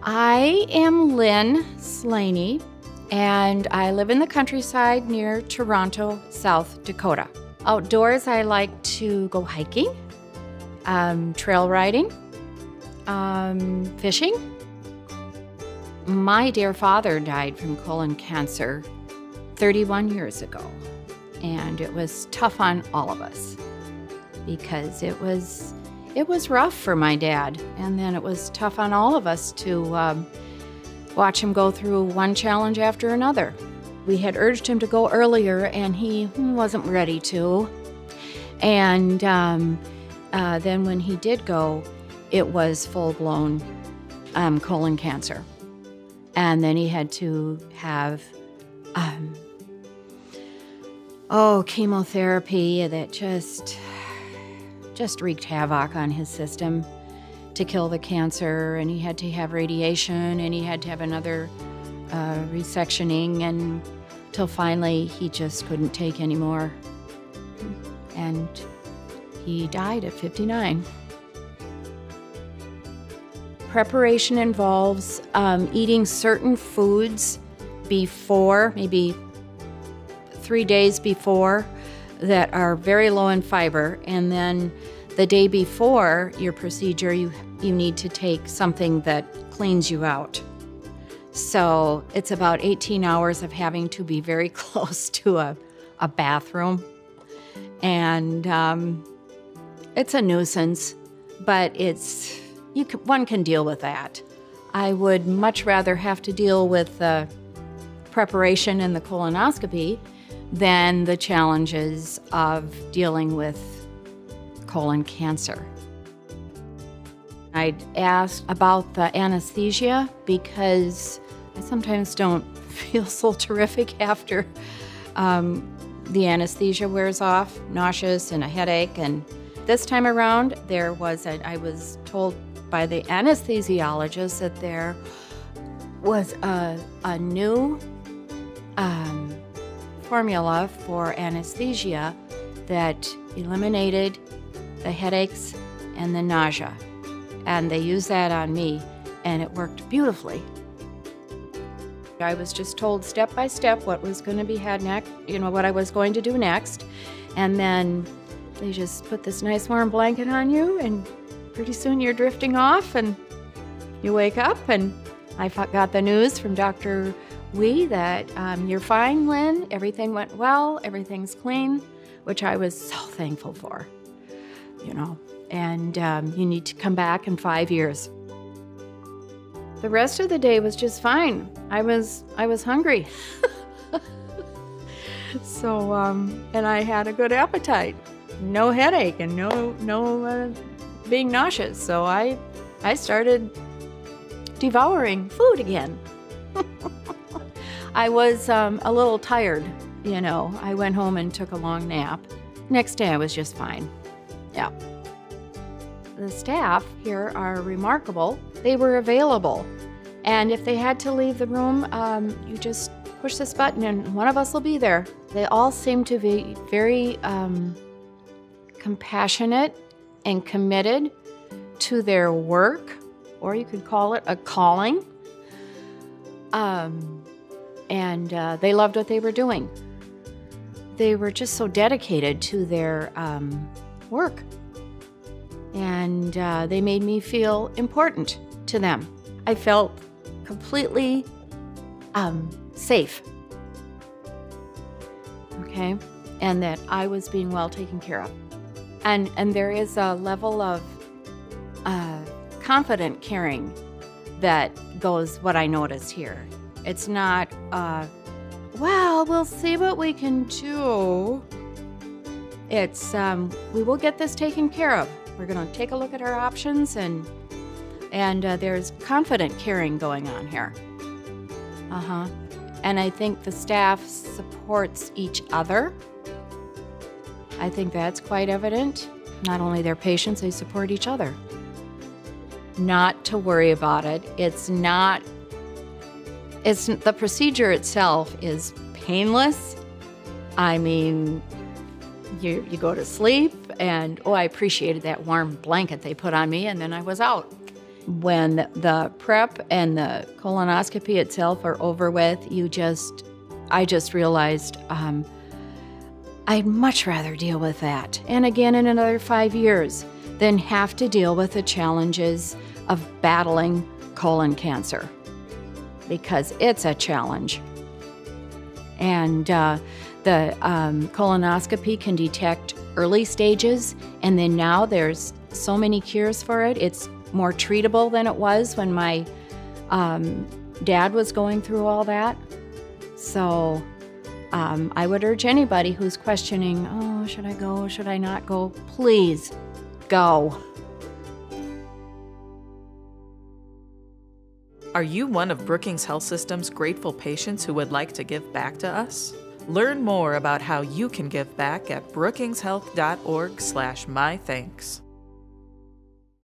I am Lynn Slaney, and I live in the countryside near Toronto, South Dakota. Outdoors, I like to go hiking, trail riding, fishing. My dear father died from colon cancer 31 years ago, and it was tough on all of us because it was rough for my dad, and then it was tough on all of us to watch him go through one challenge after another. We had urged him to go earlier, and he wasn't ready to. And then when he did go, it was full-blown colon cancer. And then he had to have chemotherapy that just wreaked havoc on his system to kill the cancer, and he had to have radiation, and he had to have another resectioning, and till finally he just couldn't take anymore, and he died at 59. Preparation involves eating certain foods before, maybe 3 days before, that are very low in fiber, and then the day before your procedure, you need to take something that cleans you out. So it's about 18 hours of having to be very close to a bathroom, and it's a nuisance, but one can deal with that. I would much rather have to deal with the preparation and the colonoscopy than the challenges of dealing with colon cancer. I'd ask about the anesthesia because I sometimes don't feel so terrific after the anesthesia wears off, nauseous and a headache. And this time around, I was told by the anesthesiologist that there was a new formula for anesthesia that eliminated the headaches and the nausea. And they used that on me, and it worked beautifully. I was just told step by step what was going to be had next, what I was going to do next. And then they just put this nice warm blanket on you, and pretty soon you're drifting off, and you wake up, and I got the news from Dr. Wee that you're fine, Lynn, everything went well, everything's clean, which I was so thankful for, and you need to come back in 5 years. The rest of the day was just fine. I was hungry. So, and I had a good appetite, no headache, and no being nauseous. So I started devouring food again. I was a little tired, I went home and took a long nap. Next day I was just fine. Yeah. The staff here are remarkable. They were available. And if they had to leave the room, you just push this button and one of us will be there. They all seem to be very compassionate and committed to their work, or you could call it a calling. And they loved what they were doing. They were just so dedicated to their work. And they made me feel important to them. I felt completely safe, okay? And that I was being well taken care of. And there is a level of confident caring that goes what I noticed here. It's not, well, we'll see what we can do. It's, we will get this taken care of. We're going to take a look at our options, and there's confident caring going on here. And I think the staff supports each other. I think that's quite evident. Not only their patients, they support each other. Not to worry about it. The procedure itself is painless. I mean, you go to sleep, and I appreciated that warm blanket they put on me, and then I was out. when the prep and the colonoscopy itself are over with, I just realized I'd much rather deal with that, and again in another 5 years, than have to deal with the challenges of battling colon cancer, because it's a challenge. And the colonoscopy can detect early stages, and then now there's so many cures for it. It's more treatable than it was when my dad was going through all that. So I would urge anybody who's questioning, oh, should I go, should I not go, please go. Are you one of Brookings Health System's grateful patients who would like to give back to us? Learn more about how you can give back at brookingshealth.org/mythanks.